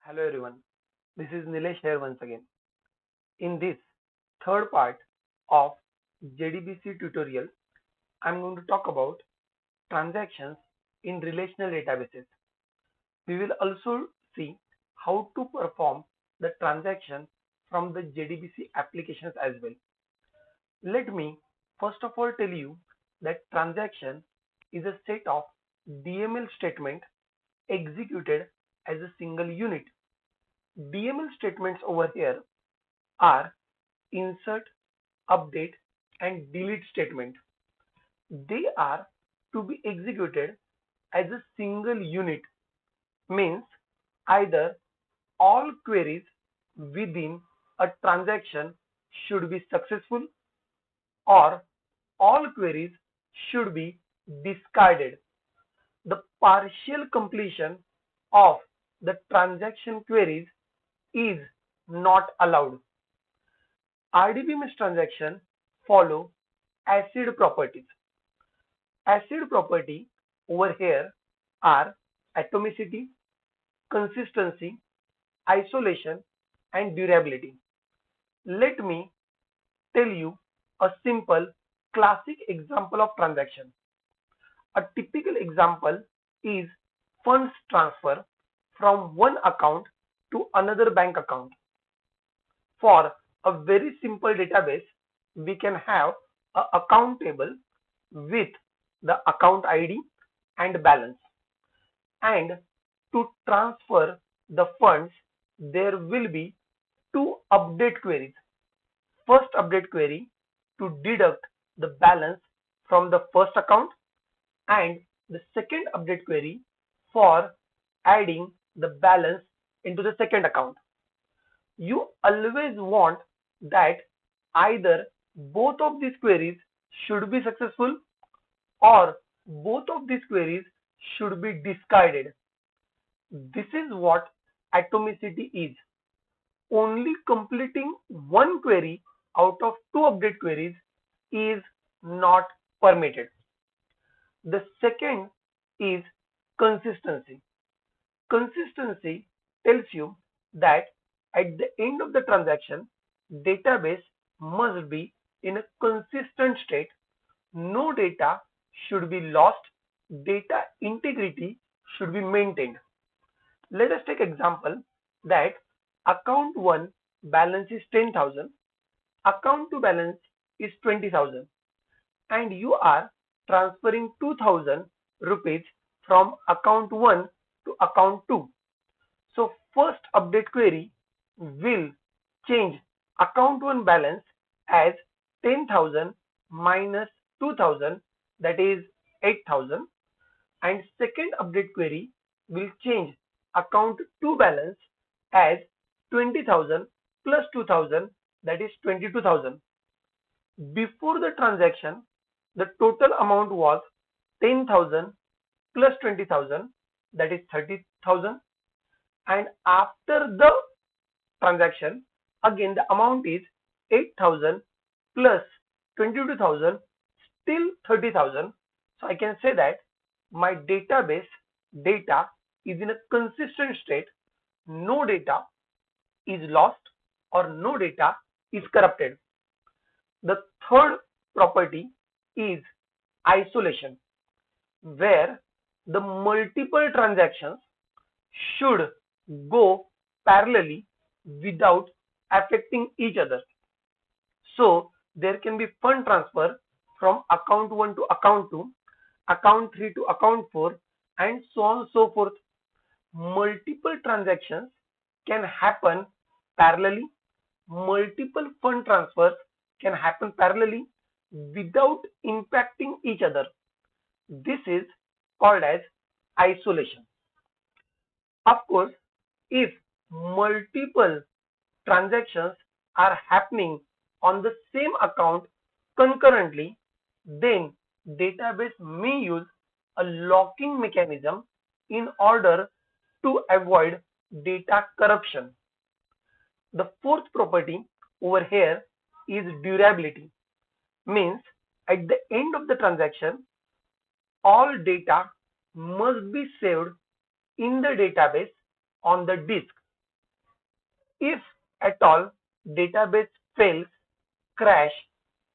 Hello everyone, this is Nilesh here once again. In this third part of JDBC tutorial, I'm going to talk about transactions in relational databases. We will also see how to perform the transaction from the JDBC applications as well. Let me first of all tell you that transaction is a set of DML statement executed as a single unit. DML statements over here are insert, update, and delete statement. They are to be executed as a single unit, means either all queries within a transaction should be successful or all queries should be discarded. The partial completion of the transaction queries is not allowed. RDBMS transactions follow ACID properties. ACID property over here are atomicity, consistency, isolation, and durability. Let me tell you a simple classic example of transaction. A typical example is funds transfer from one account to another bank account. For a very simple database, we can have an account table with the account ID and balance. And to transfer the funds, there will be two update queries. First update query to deduct the balance from the first account, and the second update query for adding the balance into the second account. You always want that either both of these queries should be successful or both of these queries should be discarded. This is what atomicity is. Only completing one query out of two update queries is not permitted. The second is consistency. Consistency tells you that at the end of the transaction, database must be in a consistent state. No data should be lost. Data integrity should be maintained. Let us take example that account 1 balance is 10,000, account 2 balance is 20,000, and you are transferring 2,000 rupees from account 1 to account 2. So first update query will change account 1 balance as 10,000 minus 2,000, that is 8,000, and second update query will change account 2 balance as 20,000 plus 2,000, that is 22,000. Before the transaction, the total amount was 10,000 plus 20,000, that is 30,000, and after the transaction, again the amount is 8,000 plus 22,000, still 30,000. So I can say that my database data is in a consistent state. No data is lost or no data is corrupted. The third property is isolation, where the multiple transactions should go parallelly without affecting each other. So there can be fund transfer from account 1 to account 2, account 3 to account 4, and so on and so forth. Multiple transactions can happen parallelly. Multiple fund transfers can happen parallelly without impacting each other. This is called as isolation. Of course, if multiple transactions are happening on the same account concurrently, then database may use a locking mechanism in order to avoid data corruption. The fourth property over here is durability, means at the end of the transaction, all data must be saved in the database on the disk. If at all database fails, crash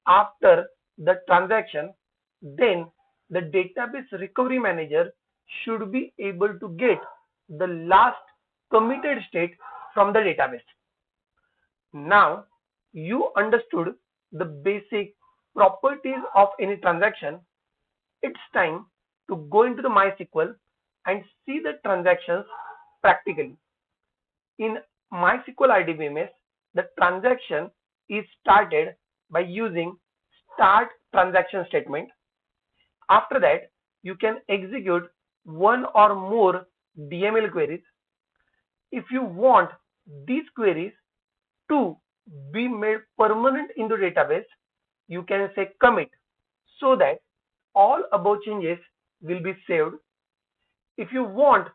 after the transaction, then the database recovery manager should be able to get the last committed state from the database. Now you understood the basic properties of any transaction. It's time to go into the MySQL and see the transactions practically. In MySQL RDBMS, the transaction is started by using start transaction statement. After that, you can execute one or more DML queries. If you want these queries to be made permanent in the database, you can say commit so that all above changes will be saved. If you want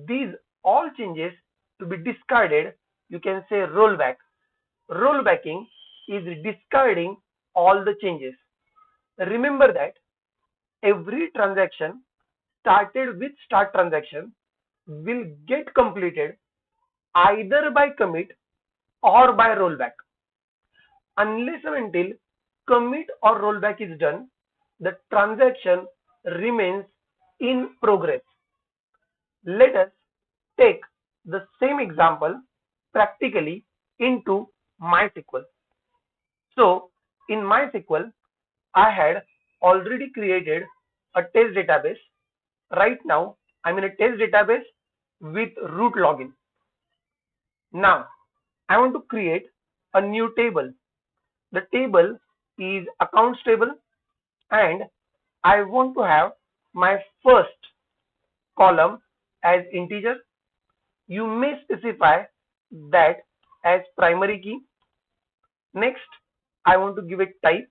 these all changes to be discarded, you can say rollback. Rollbacking is discarding all the changes. Remember that every transaction started with start transaction will get completed either by commit or by rollback. Unless and until commit or rollback is done, the transaction remains in progress. Let us take the same example practically into MySQL. So in MySQL, I had already created a test database. Right now, I'm in a test database with root login. Now, I want to create a new table. The table is accounts table and I want to have my first column as integer. You may specify that as primary key. Next, I want to give it type.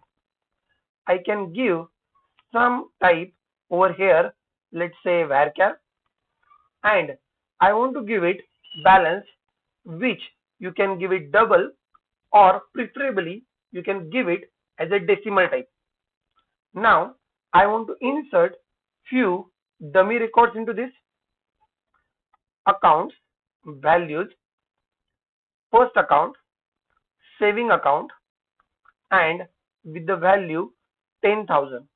I can give some type over here, let's say varchar, and I want to give it balance, which you can give it double or preferably you can give it as a decimal type. Now I want to insert few dummy records into this. Accounts, values, first account, saving account, and with the value 10,000.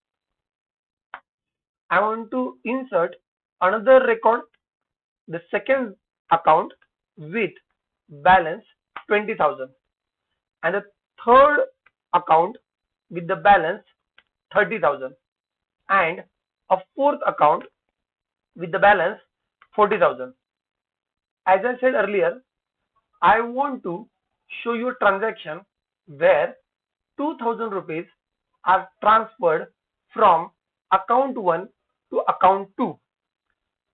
I want to insert another record, the second account with balance 20,000 and the third account with the balance 30,000 and a fourth account with the balance 40,000. As I said earlier, I want to show you a transaction where 2,000 rupees are transferred from account 1 to account 2.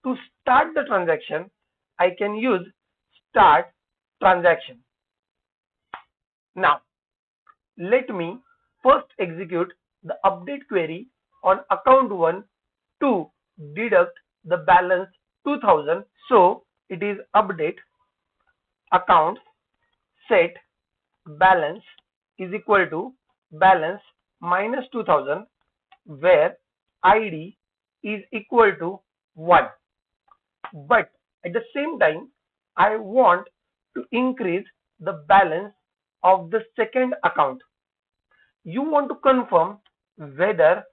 To start the transaction, I can use start transaction. Now, let me first execute the update query on account 1 to deduct the balance 2,000. So it is update accounts set balance is equal to balance minus 2,000 where ID is equal to 1. But at the same time, I want to increase the balance of the second account. You want to confirm whether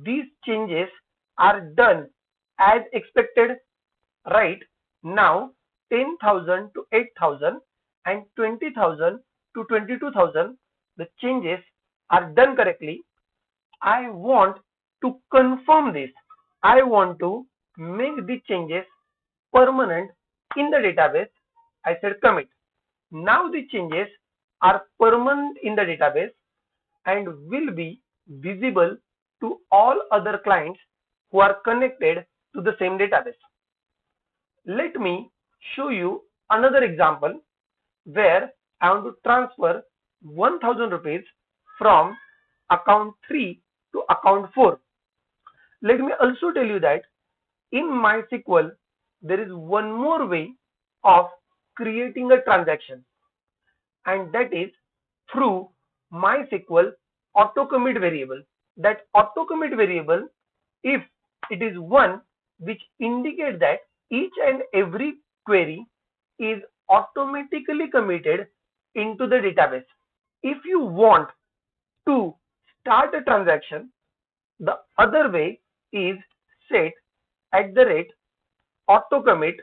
these changes are done as expected. Right now 10,000 to 8,000 and 20,000 to 22,000, the changes are done correctly. I want to confirm this. I want to make the changes permanent in the database. I said commit. Now the changes are permanent in the database and will be visible to all other clients who are connected to the same database. Let me show you another example where I want to transfer 1,000 rupees from account 3 to account 4. Let me also tell you that in MySQL there is one more way of creating a transaction, and that is through MySQL auto commit variable. That auto commit variable, if it is one which indicates that each and every query is automatically committed into the database. If you want to start a transaction, the other way is set @autocommit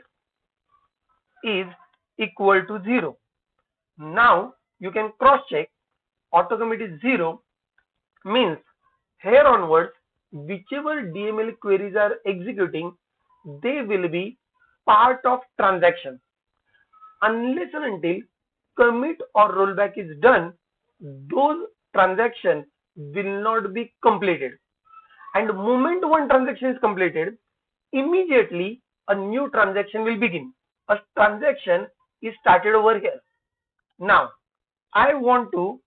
is equal to 0. Now you can cross check. Autocommit is 0 means here onwards whichever DML queries are executing, they will be part of transaction. Unless and until commit or rollback is done, those transactions will not be completed. And the moment one transaction is completed, immediately a new transaction will begin. A transaction is started over here. Now I want to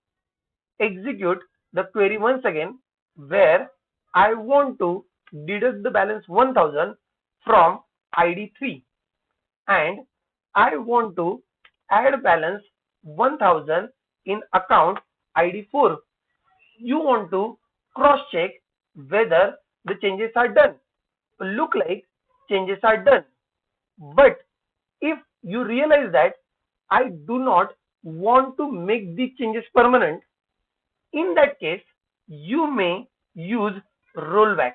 execute the query once again, where I want to deduct the balance 1000 from ID 3 and I want to add balance 1000 in account ID 4. You want to cross check whether the changes are done. Look like changes are done, but if you realize that I do not want to make the changes permanent, in that case you may use rollback.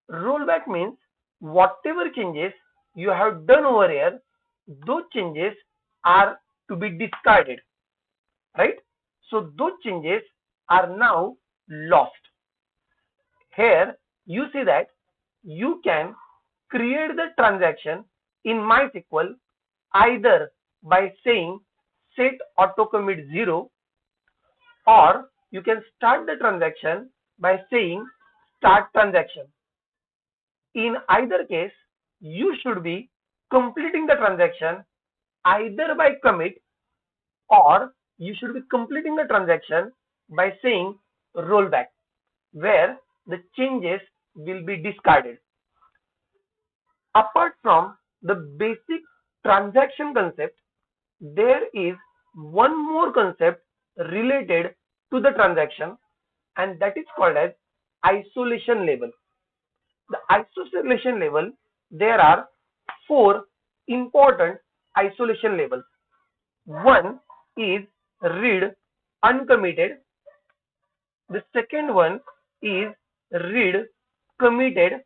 Rollback means whatever changes you have done over here, those changes are to be discarded, right? So those changes are now lost. Here you see that you can create the transaction in MySQL either by saying set autocommit 0, or you can start the transaction by saying start transaction. In either case, you should be completing the transaction either by commit, or you should be completing the transaction by saying rollback, where the changes will be discarded. Apart from the basic transaction concept, there is one more concept related to the transaction, and that is called as isolation level. The isolation level, there are 4 important isolation levels. One is read uncommitted. The second one is read committed.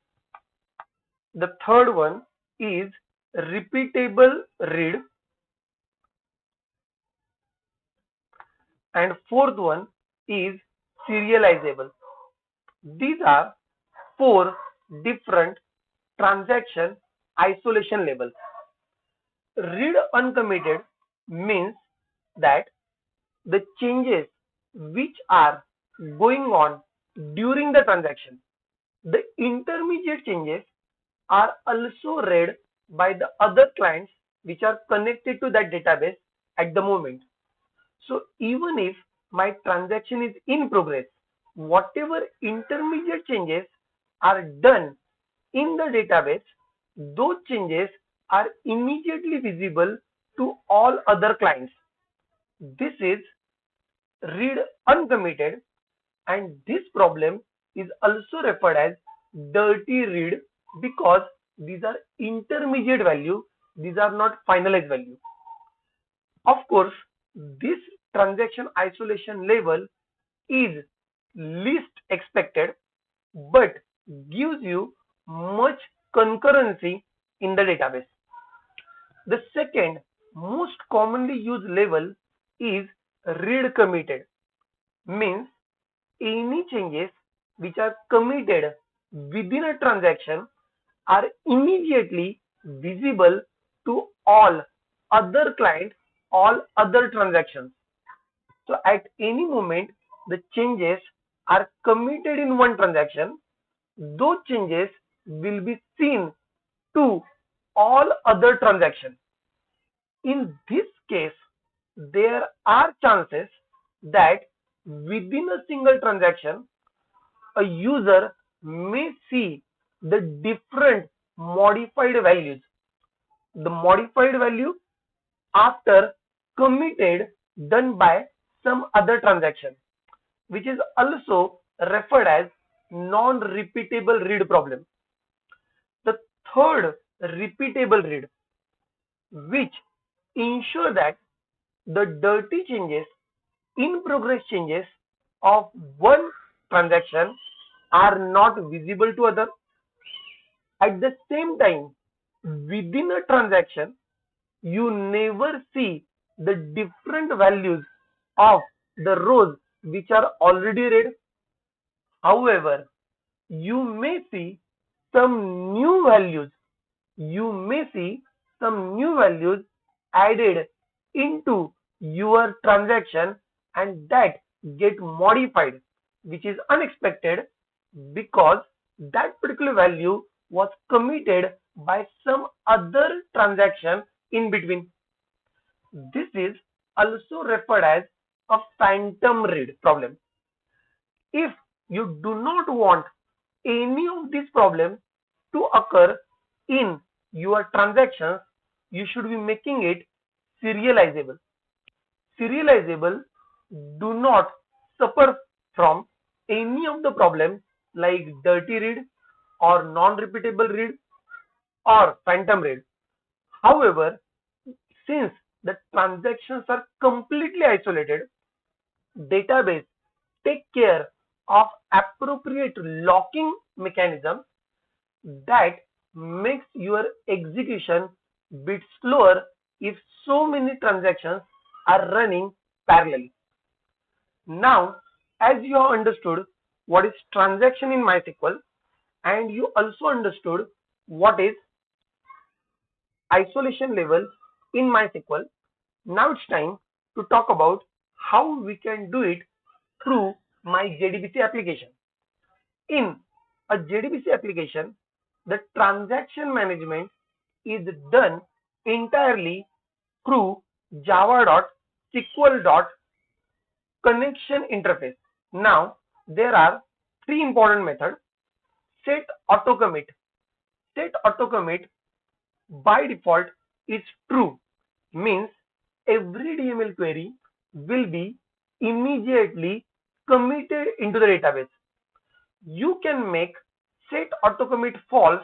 The third one is repeatable read, and fourth one is serializable. These are 4 different transaction isolation levels. Read uncommitted means that the changes which are going on during the transaction, the intermediate changes, are also read by the other clients which are connected to that database at the moment. So even if my transaction is in progress, whatever intermediate changes are done in the database, those changes are immediately visible to all other clients. This is read uncommitted, and this problem is also referred as dirty read because these are intermediate value, these are not finalized value. Of course, this transaction isolation level is least expected but gives you much concurrency in the database. The second most commonly used level is read committed, means any changes which are committed within a transaction are immediately visible to all other clients, all other transactions. So at any moment the changes are committed in one transaction, those changes will be seen to all other transactions. In this case, there are chances that within a single transaction, a user may see the different modified values. The modified value after committed done by some other transaction, which is also referred as non-repeatable read problem. The third repeatable read, which ensure that the dirty changes, in progress changes of one transaction are not visible to other. At the same time, within a transaction, you never see the different values of the rows which are already read. However, you may see some new values. You may see some new values added into your transaction and that get modified, which is unexpected because that particular value was committed by some other transaction in between. This is also referred as a phantom read problem. If you do not want any of these problems to occur in your transactions, you should be making it serializable. Serializable do not suffer from any of the problems like dirty read or non-repeatable read or phantom read. However, since the transactions are completely isolated, database take care of appropriate locking mechanism that makes your execution bit slower if so many transactions are running parallelly. Now, as you have understood what is transaction in MySQL and you also understood what is isolation level in MySQL, now it's time to talk about how we can do it through my JDBC application. In a JDBC application, the transaction management is done entirely through java.sql.connection interface. Now, there are three important methods. Set autocommit. Set autocommit by default is true, means every DML query will be immediately committed into the database. You can make set autocommit false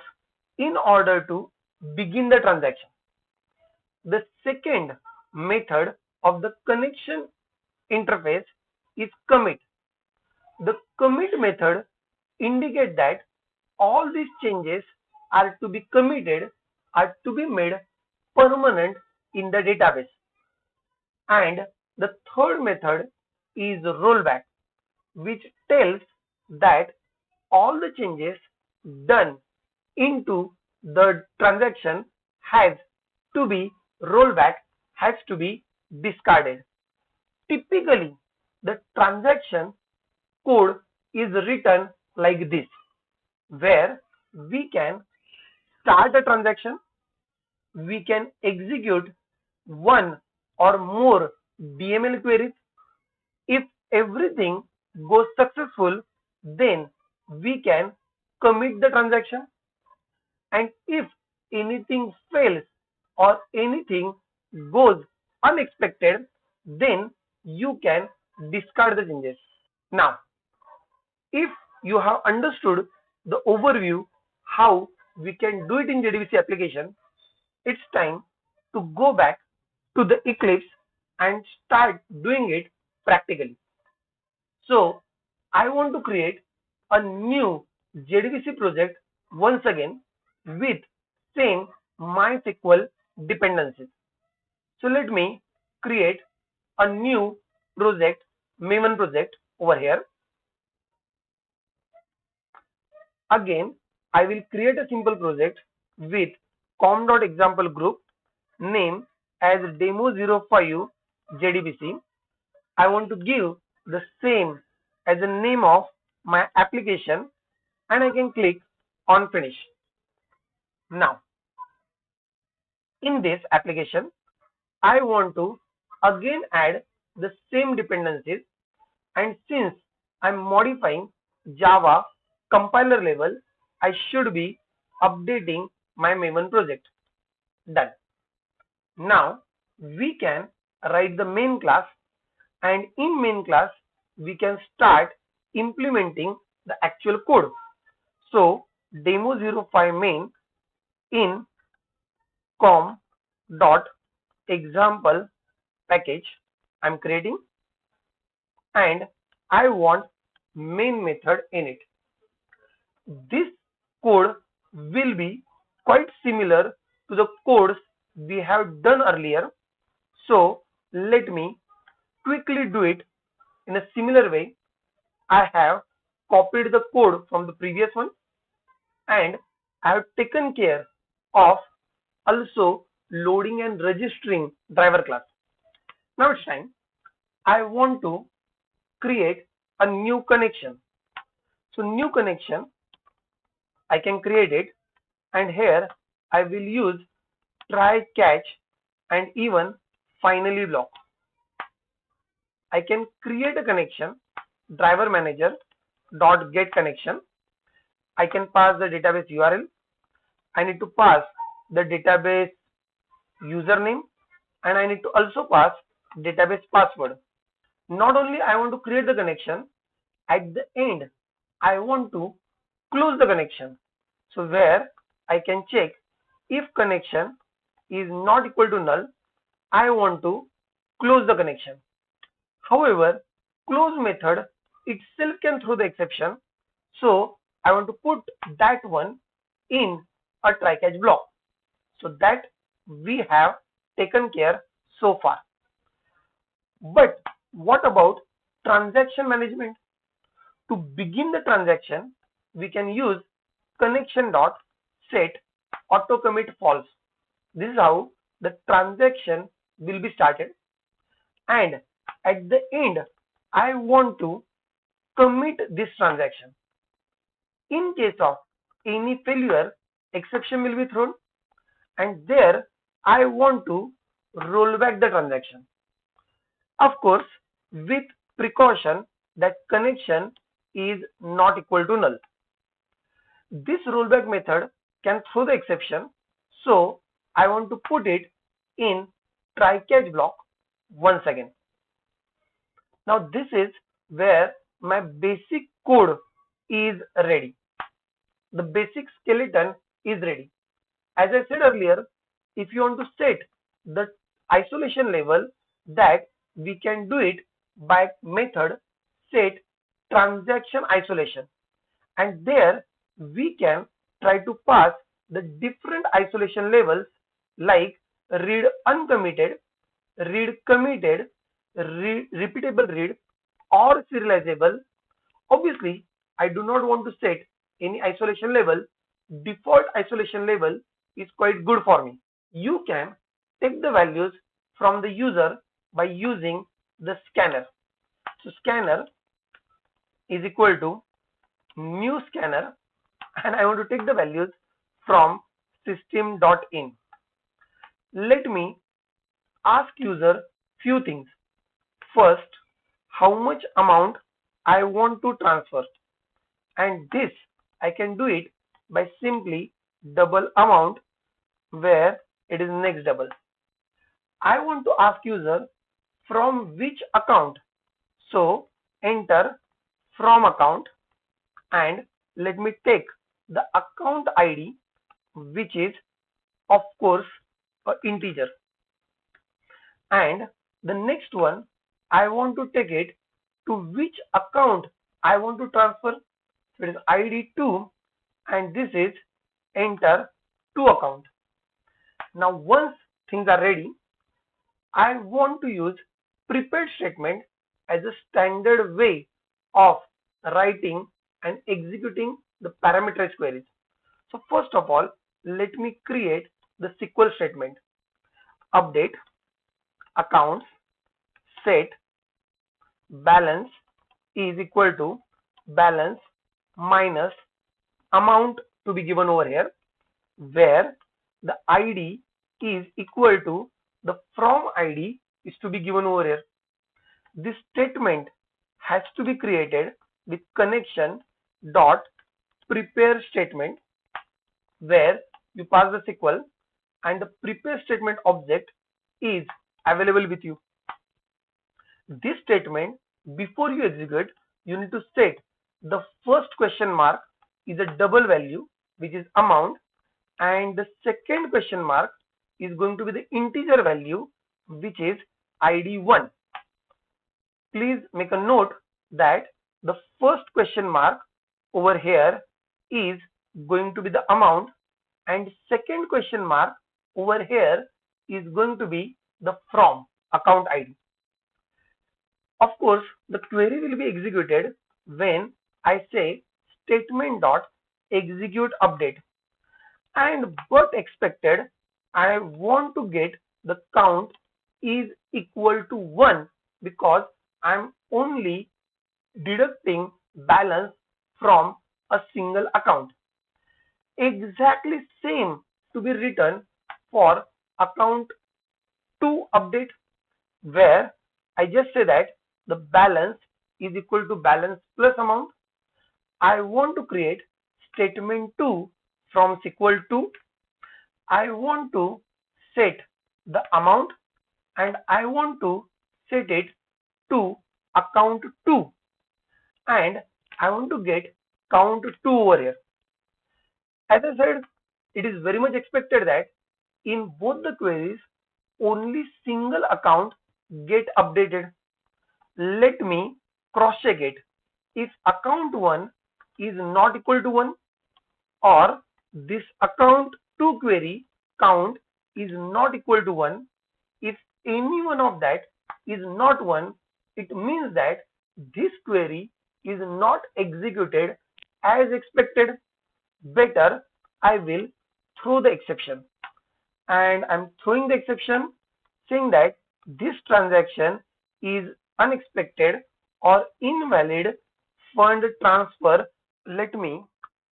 in order to begin the transaction. The second method of the connection interface is commit. The commit method indicates that all these changes are to be committed, are to be made permanent in the database. And the third method is rollback, which tells that all the changes done into the transaction has to be rolled back, has to be discarded. Typically, the transaction code is written like this, where we can start a transaction, we can execute one or more DML queries. If everything goes successful, then we can commit the transaction, and if anything fails or anything goes unexpected, then you can discard the changes. Now, if you have understood the overview how we can do it in JDBC application, it's time to go back to the Eclipse and start doing it practically. So I want to create a new JDBC project once again with same MySQL dependencies. So let me create a new project, Maven project over here. Again, I will create a simple project with com.example group, name as demo05 JDBC. I want to give the same as the name of my application and I can click on finish. Now, in this application, I want to again add the same dependencies, and since I'm modifying Java compiler level, I should be updating my Maven project. Done. Now we can write the main class, and in main class we can start implementing the actual code. So demo05 main in com dot example package I'm creating, and I want main method in it. This code will be quite similar to the codes we have done earlier. So let me quickly do it in a similar way. I have copied the code from the previous one, and I have taken care of also loading and registering driver class. Now it's time. I want to create a new connection. So new connection, I can create it, and here I will use try catch and even finally block. I can create a connection, driver manager dot get connection. I can pass the database URL. I need to pass the database username, and I need to also pass database password. Not only I want to create the connection, at the end I want to close the connection. So where I can check if connection is not equal to null, I want to close the connection. However, close method itself can throw the exception, so I want to put that one in a try catch block. So that we have taken care so far. But what about transaction management? To begin the transaction, we can use connection dot set auto commit false. This is how the transaction will be started, and at the end I want to commit this transaction. In case of any failure, exception will be thrown, and there I want to roll back the transaction. Of course, with precaution that connection is not equal to null. This rollback method can throw the exception, so I want to put it in try catch block once again. Now this is where my basic code is ready. The basic skeleton is ready. As I said earlier, if you want to set the isolation level, that we can do it by method set transaction isolation, and there we can try to pass the different isolation levels like read uncommitted, read committed, repeatable read, or serializable. Obviously, I do not want to set any isolation level. Default isolation level is quite good for me. You can take the values from the user by using the scanner. So scanner is equal to new scanner, and I want to take the values from system.in. Let me ask user few things. First, how much amount I want to transfer, and this I can do it by simply double amount where it is next double. I want to ask user from which account, so enter from account, and let me take the account ID, which is of course a integer, and the next one I want to take it to which account I want to transfer. So it is ID 2, and this is enter to account. Now once things are ready, I want to use prepared statement as a standard way of writing and executing the parameterized queries. So first of all, let me create the SQL statement. Update accounts set balance is equal to balance minus amount to be given over here, where the ID is equal to the from ID is to be given over here. This statement has to be created with connection dot prepare statement, where you pass the SQL and the prepare statement object is available with you. This statement, before you execute, you need to set the first question mark is a double value, which is amount, and the second question mark is going to be the integer value, which is ID 1. Please make a note that the first question mark over here is going to be the amount, and second question mark over here is going to be the from account ID. Of course, the query will be executed when I say statement dot execute update, and but expected I want to get the count is equal to 1 because I'm only deducting balance from a single account. Exactly same to be written for account 2 update, where I just say that the balance is equal to balance plus amount. I want to create statement 2 from SQL 2. I want to set the amount and I want to set it to account 2, and I want to get count 2 over here. As I said, it is very much expected that in both the queries only single account get updated. Let me cross check it. If account 1 is not equal to 1, or this account 2 query count is not equal to 1, if any one of that is not 1, it means that this query is not executed as expected. Better I will throw the exception, and I'm throwing the exception saying that this transaction is unexpected or invalid fund transfer. Let me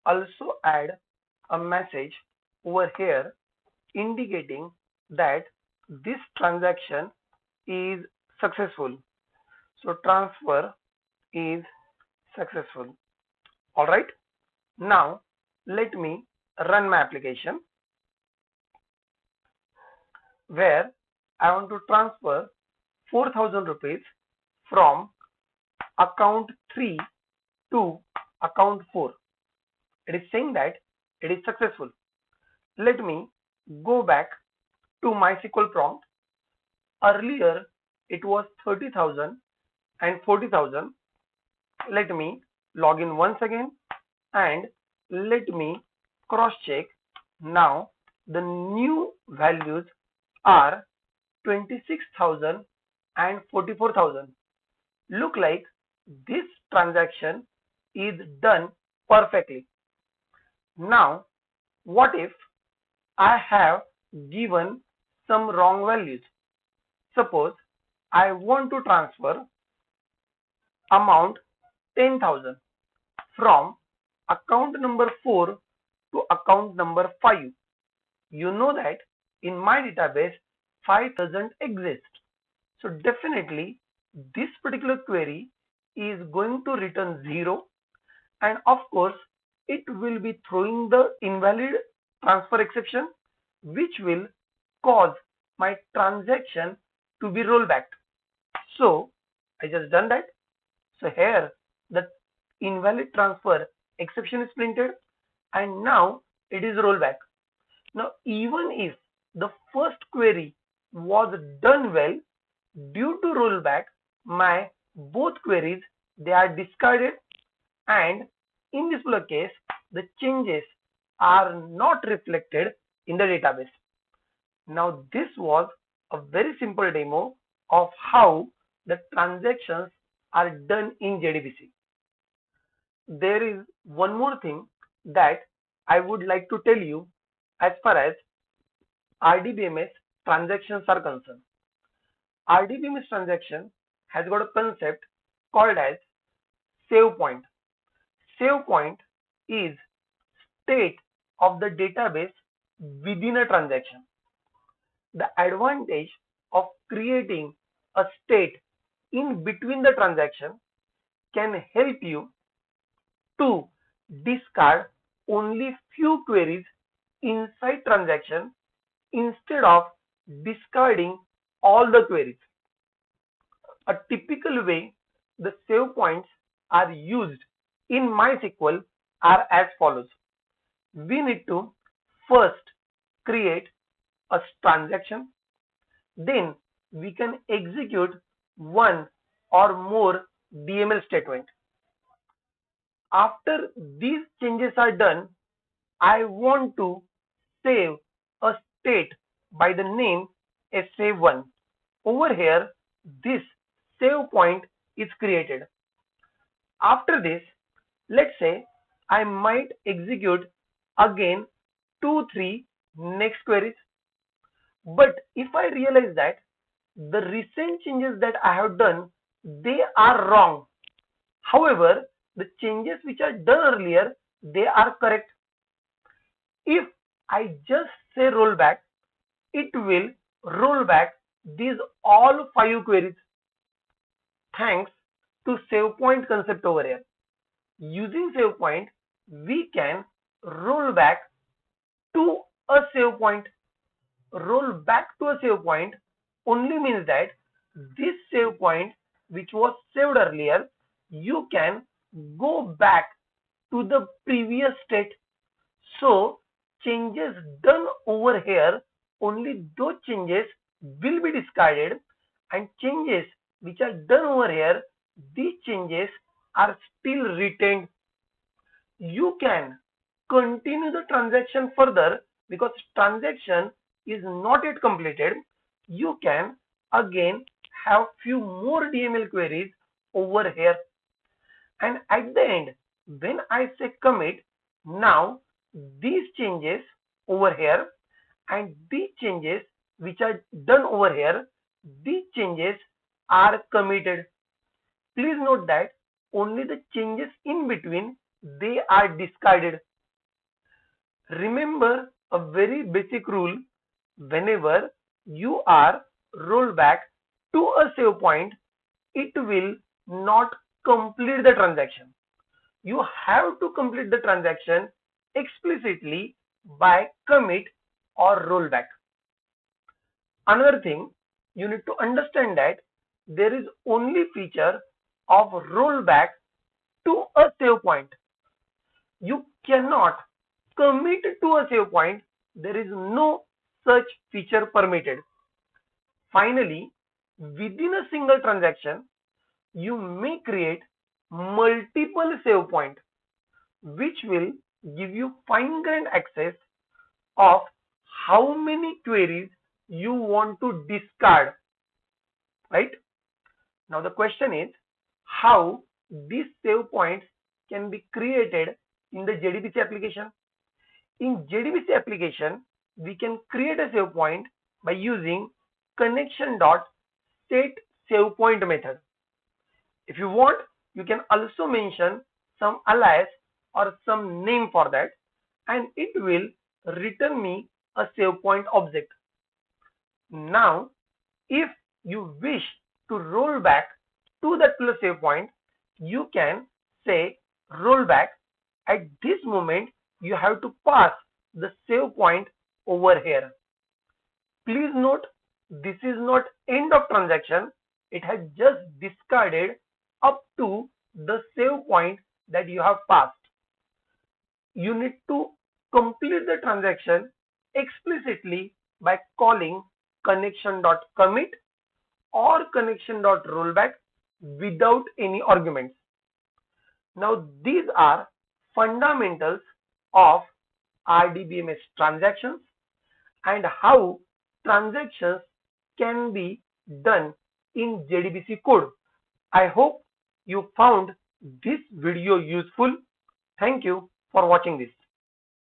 also add a message over here indicating that this transaction is successful. So transfer is successful. All right. Now let me run my application where I want to transfer 4,000 rupees from account 3 to account 4. It is saying that it is successful. Let me go back to MySQL prompt. Earlier it was 30,000 and 40,000. Let me log in once again and let me cross check. Now the new values are 26,000 and 44,000. Look like this transaction is done perfectly. Now what if I have given some wrong values? Suppose I want to transfer amount 10,000 from account number 4 to account number 5. You know that in my database 5 doesn't exist. So definitely this particular query is going to return 0, and of course it will be throwing the invalid transfer exception, which will cause my transaction to be rollback. So I just done that. So here the invalid transfer exception is printed and now it is rollback. Now even if the first query was done well, due to rollback my both queries they are discarded, and in this particular case the changes are not reflected in the database. Now this was a very simple demo of how the transactions are done in JDBC. There is one more thing that I would like to tell you as far as RDBMS transactions are concerned. RDBMS transaction has got a concept called as Savepoint. Savepoint is state of the database within a transaction. The advantage of creating a state in between the transaction can help you to discard only few queries inside transaction instead of discarding all the queries. A typical way the save points are used in MySQL are as follows. We need to first create a transaction, then we can execute one or more DML statement. After these changes are done, I want to save a state by the name as save1. Over here, this save point is created. After this, let's say I might execute again 2-3 next queries. But if I realize that the recent changes that I have done, they are wrong. However, the changes which are done earlier, they are correct. If I just say rollback, it will roll back these all 5 queries. Thanks to save point concept over here. Using save point, we can roll back to a save point. Roll back to a save point only means that this save point which was saved earlier, you can go back to the previous state. So changes done over here, only those changes will be discarded, and changes which are done over here, these changes are still retained. You can continue the transaction further because transaction is not yet completed. You can again have few more DML queries over here, and at the end when I say commit, now these changes over here and these changes which are done over here, these changes are committed. Please note that only the changes in between, they are discarded. Remember a very basic rule: whenever you are roll back to a save point, it will not complete the transaction. You have to complete the transaction explicitly by commit or rollback. Another thing, you need to understand that there is only feature of rollback to a save point. You cannot commit to a save point. There is no such feature permitted. Finally, within a single transaction, you may create multiple save points, which will give you fine-grained access of how many queries you want to discard, right? Now the question is how these save points can be created in the JDBC application. In JDBC application, we can create a save point by using connection.setSavePoint method. If you want, you can also mention some alias or some name for that, and it will return me a save point object. Now, if you wish to roll back to that save point, you can say rollback. At this moment, you have to pass the save point over here. Please note, this is not end of transaction. It has just discarded up to the save point that you have passed. You need to complete the transaction explicitly by calling connection.commit or connection.rollback without any arguments. Now these are fundamentals of RDBMS transactions and how transactions can be done in JDBC code. I hope you found this video useful. Thank you for watching this.